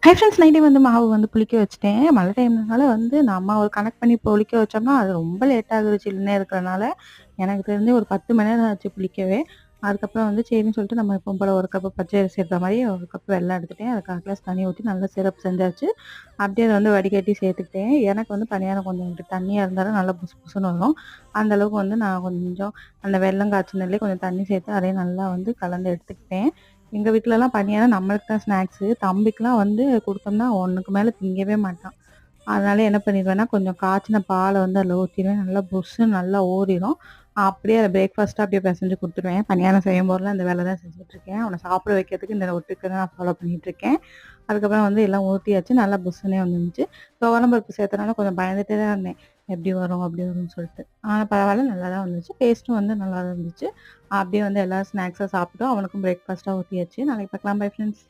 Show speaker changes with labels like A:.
A: Hi friends நைட்டே வந்து மாவு வந்து புளிக்க வச்சுட்டேன். மழை டைம்னால வந்து நம்ம ஒரு கணக்கு பண்ணி புளிக்க வச்சோம்னா, அது ரொம்ப லேட் ஆகுது சில்லுன்னே இருக்கிறனால. எனக்கு தெரிஞ்சு ஒரு 10 மணி நேரம் ஆச்சு புளிக்கவே. அதுக்கப்புறம் வந்து சரின்னு சொல்லிட்டு நம்ம எப்பவும் போல 1 கப்பு பச்சை அரிசி எடுத்த மாரி 1 கப் வெல்லம் எடுத்துட்டேன். அதுக்கு 1 கிளாஸ் தண்ணி ஊத்தி நல்லா சிரப் செஞ்சாச்சு. அப்படியே அத வந்து வடிகட்டி சேர்த்துக்கிட்டேன். எனக்கு வந்து பணியாரம் கொஞ்சம் தண்ணியா இருந்தாலும் நல்லா புசு புசுன்னு வரும். அந்த அளவுக்கு வந்து நான் கொஞ்சம் அந்த வெல்லம் காய்ச்சினதுலயே கொஞ்சம் தண்ணி சேர்த்து அதையும் நல்லா வந்து கலந்து எடுத்துக்கிட்டேன். எங்க வீட்லலாம் பணியாரம் நம்மளுக்கு தான் ஸ்நாக்ஸு. தம்பிக்குலாம் வந்து குடுத்தோம்னா 1க்கு மேல திங்கவே மாட்டான். அதனால என்ன பண்ணிருவேன்னா, கொஞ்சம் காய்ச்சின பால வந்து அதில ஊத்திருவேன். நல்லா புஸ்ஸுன்னு நல்லா ஊறிரும். அப்படியே அத பிரேக்ஃபாஸ்ட்டா அப்படியே பெசஞ்சு குடுத்துருவேன். பணியாரம் செய்யும்போதெல்லாம் இந்த வேல தான் செஞ்சுட்டுருக்கேன். அவன சாப்பிட வைக்கிறதுக்கு இந்த ஒரு ட்ரிக்க தான் நான் ஃபாலோ பண்ணிட்டுருக்கேன். அதுக்கப்புறம் வந்து எல்லாம் ஊத்தியாச்சு. நல்லா புஸ்ஸுன்னே வந்துருந்துச்சு. துவரம் பருப்பு சேர்த்தனால கொஞ்சம் பயந்துட்டே தான் இருந்தேன். எப்படி வரும்? அப்படி வரும்ன்னு சொல்லிட்டு. ஆனா பரவால்ல நல்லா தான் வந்துச்சு. டேஸ்ட்டும் வந்து நல்லா தான் இருந்துச்சு. அப்படியே வந்து எல்லாரும் ஸ்நாக்ஸா சாப்பிட்டோம். அவனுக்கும் பிரேக்ஃபாஸ்ட்டா ஊத்தியாச்சு. நாளைக்கு பார்க்கலாம். Bye friends.